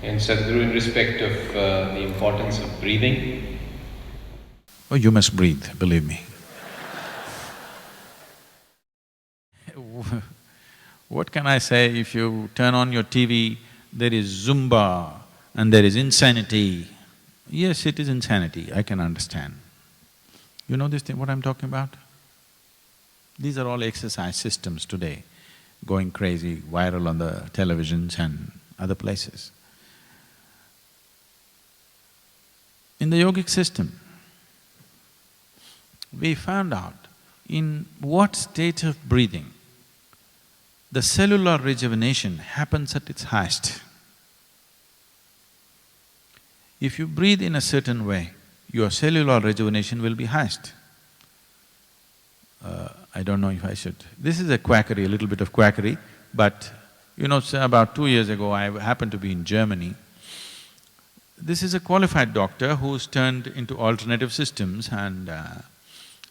And Sadhguru, in respect of the importance of breathing. Oh, you must breathe, believe me. What can I say? If you turn on your TV, there is Zumba and there is insanity. Yes, it is insanity, I can understand. You know this thing, what I'm talking about? These are all exercise systems today, going crazy, viral on the televisions and other places. In the yogic system, we found out in what state of breathing the cellular rejuvenation happens at its highest. If you breathe in a certain way, your cellular rejuvenation will be highest. I don't know if I should… This is a quackery, a little bit of quackery, but you know, so about 2 years ago, I happened to be in Germany. This is a qualified doctor who's turned into alternative systems, and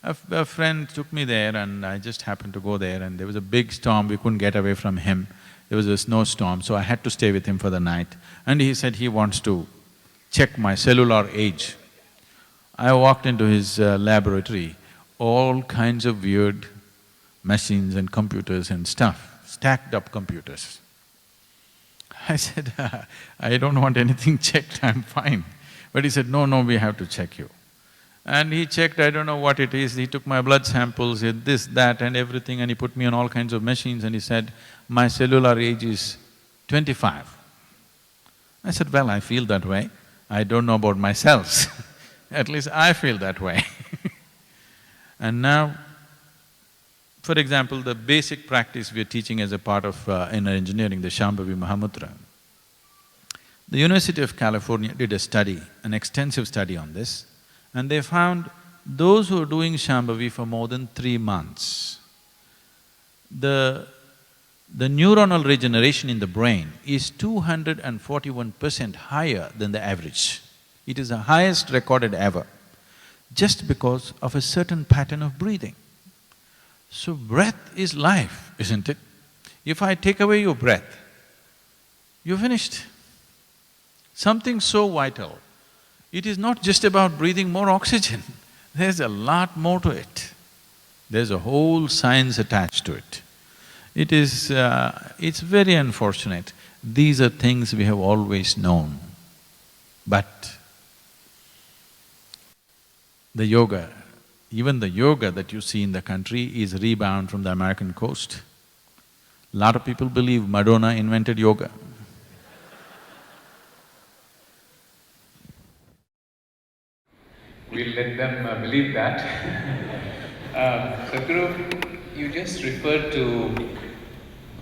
a friend took me there and I just happened to go there, and there was a big storm, we couldn't get away from him. There was a snowstorm, so I had to stay with him for the night, and he said he wants to check my cellular age. I walked into his laboratory, all kinds of weird machines and computers and stuff, stacked up computers. I said, I don't want anything checked, I'm fine. But he said, no, we have to check you. And he checked, I don't know what it is, he took my blood samples, he had this, that and everything, and he put me on all kinds of machines and he said, my cellular age is 25. I said, well, I feel that way. I don't know about myself, at least I feel that way. And now, for example, the basic practice we are teaching as a part of inner engineering, the Shambhavi Mahamudra. The University of California did a study, an extensive study on this, and they found those who are doing Shambhavi for more than 3 months, the neuronal regeneration in the brain is 241% higher than the average. It is the highest recorded ever, just because of a certain pattern of breathing. So breath is life, isn't it? If I take away your breath, you're finished. Something so vital. It is not just about breathing more oxygen, there's a lot more to it. There's a whole science attached to it. It's very unfortunate. These are things we have always known, but the yoga, even the yoga that you see in the country is rebound from the American coast. Lot of people believe Madonna invented yoga. We'll let them believe that. Sadhguru, you just referred to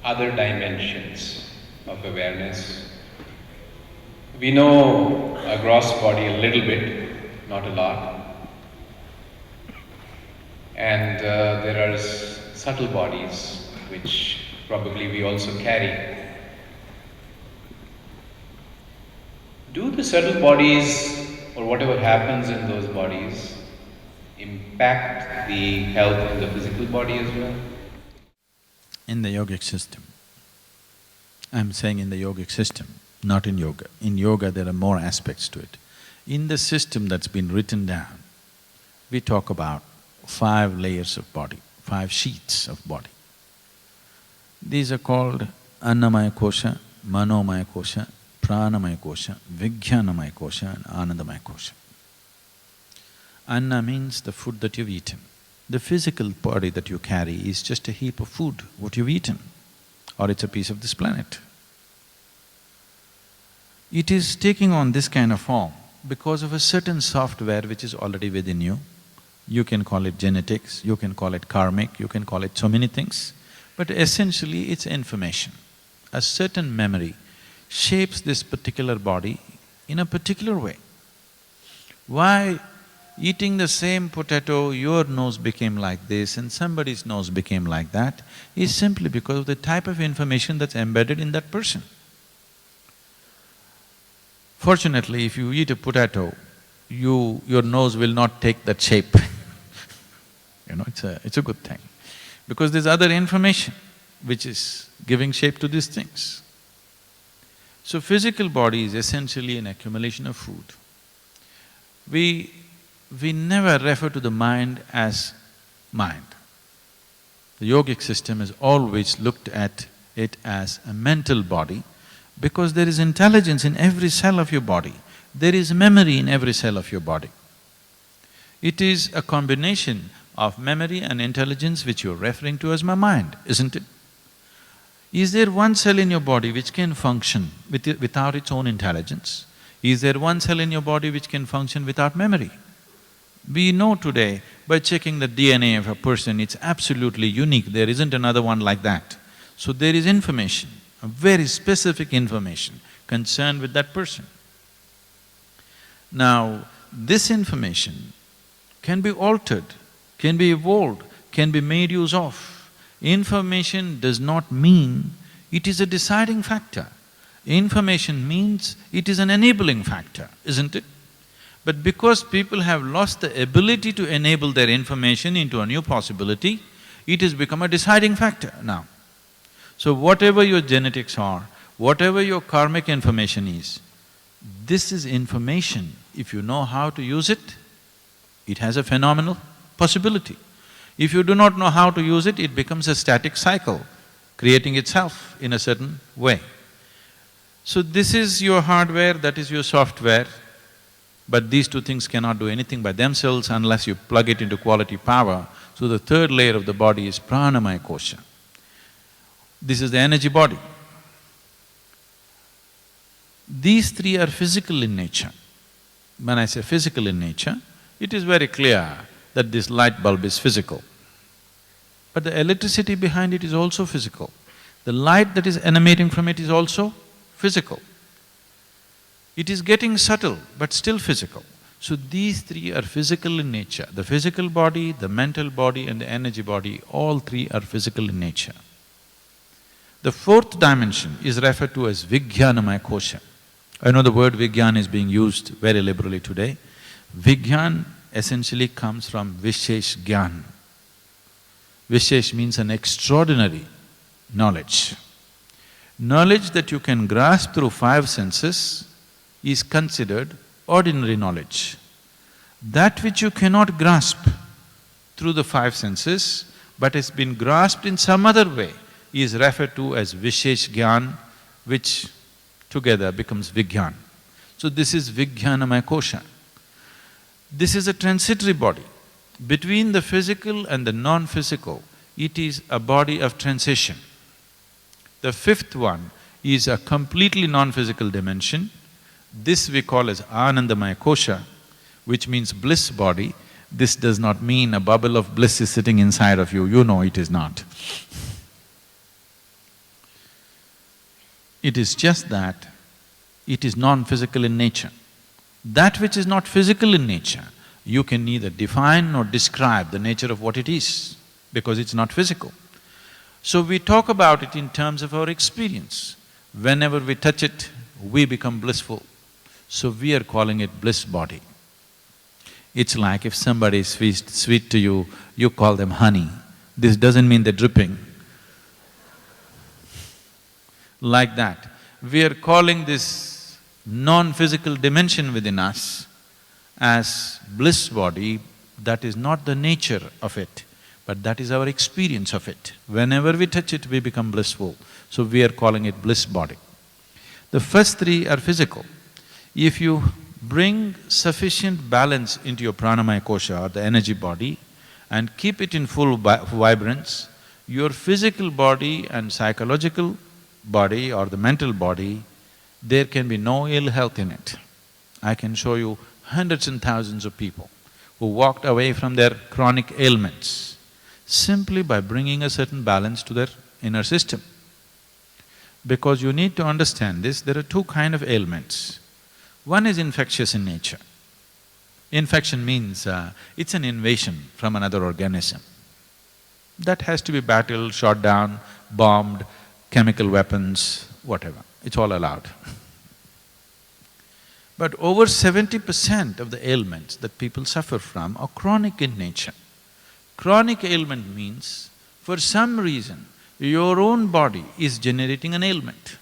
other dimensions of awareness. We know a gross body a little bit, not a lot. And there are subtle bodies which probably we also carry. Do the subtle bodies or whatever happens in those bodies impact the health of the physical body as well? In the yogic system, I'm saying in the yogic system, not in yoga. In yoga there are more aspects to it. In the system that's been written down, we talk about 5 layers of body, 5 sheets of body. These are called Annamaya Kosha, Manomaya Kosha, Pranamaya Kosha, Vijnanamaya Kosha and Anandamaya Kosha. Anna means the food that you've eaten. The physical body that you carry is just a heap of food, what you've eaten, or it's a piece of this planet. It is taking on this kind of form because of a certain software which is already within you. You can call it genetics, you can call it karmic, you can call it so many things, but essentially it's information. A certain memory shapes this particular body in a particular way. Why eating the same potato, your nose became like this and somebody's nose became like that, is simply because of the type of information that's embedded in that person. Fortunately, if you eat a potato, your nose will not take that shape. You know, it's a good thing, because there's other information which is giving shape to these things. So physical body is essentially an accumulation of food. We never refer to the mind as mind. The yogic system has always looked at it as a mental body because there is intelligence in every cell of your body, there is memory in every cell of your body. It is a combination of memory and intelligence which you're referring to as my mind, isn't it? Is there one cell in your body which can function without its own intelligence? Is there one cell in your body which can function without memory? We know today, by checking the DNA of a person, it's absolutely unique, there isn't another one like that. So there is information, a very specific information concerned with that person. Now, this information can be altered, can be evolved, can be made use of. Information does not mean it is a deciding factor. Information means it is an enabling factor, isn't it? But because people have lost the ability to enable their information into a new possibility, it has become a deciding factor now. So whatever your genetics are, whatever your karmic information is, this is information. If you know how to use it, it has a phenomenal possibility. If you do not know how to use it, it becomes a static cycle, creating itself in a certain way. So this is your hardware, that is your software, but these two things cannot do anything by themselves unless you plug it into quality power. So the third layer of the body is pranamaya kosha. This is the energy body. These three are physical in nature. When I say physical in nature, it is very clear that this light bulb is physical. But the electricity behind it is also physical. The light that is emanating from it is also physical. It is getting subtle, but still physical. So these three are physical in nature. The physical body, the mental body and the energy body, all three are physical in nature. The fourth dimension is referred to as Vijnanamaya Kosha. I know the word Vigyan is being used very liberally today. Vigyan essentially comes from Vishesh Gyan. Vishesh means an extraordinary knowledge. Knowledge that you can grasp through five senses is considered ordinary knowledge. That which you cannot grasp through the five senses, but has been grasped in some other way, is referred to as Vishesh Gyan, which together becomes Vigyan. So this is Vijnanamaya Kosha. This is a transitory body. Between the physical and the non-physical, it is a body of transition. The fifth one is a completely non-physical dimension. This we call as Anandamaya Kosha, which means bliss body. This does not mean a bubble of bliss is sitting inside of you, you know it is not. It is just that it is non-physical in nature. That which is not physical in nature, you can neither define nor describe the nature of what it is, because it's not physical. So we talk about it in terms of our experience. Whenever we touch it, we become blissful. So we are calling it bliss body. It's like if somebody is sweet to you, you call them honey. This doesn't mean they're dripping. Like that, we are calling this non-physical dimension within us as bliss body. That is not the nature of it, but that is our experience of it. Whenever we touch it, we become blissful. So we are calling it bliss body. The first three are physical. If you bring sufficient balance into your pranamaya kosha or the energy body and keep it in full vibrance, your physical body and psychological body or the mental body, there can be no ill health in it. I can show you hundreds and thousands of people who walked away from their chronic ailments simply by bringing a certain balance to their inner system. Because you need to understand this, there are two kinds of ailments. One is infectious in nature. Infection means it's an invasion from another organism. That has to be battled, shot down, bombed, chemical weapons, whatever, it's all allowed. But over 70% of the ailments that people suffer from are chronic in nature. Chronic ailment means, for some reason, your own body is generating an ailment.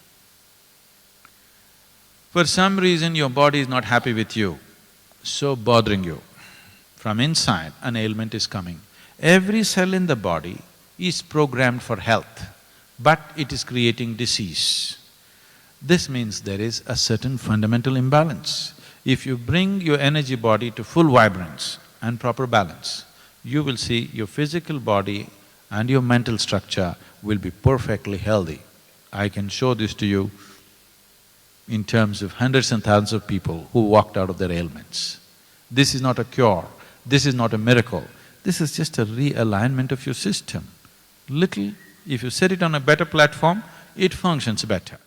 For some reason your body is not happy with you, so bothering you. From inside, an ailment is coming. Every cell in the body is programmed for health, but it is creating disease. This means there is a certain fundamental imbalance. If you bring your energy body to full vibrance and proper balance, you will see your physical body and your mental structure will be perfectly healthy. I can show this to you in terms of hundreds and thousands of people who walked out of their ailments. This is not a cure, this is not a miracle, this is just a realignment of your system. Little, if you set it on a better platform, it functions better.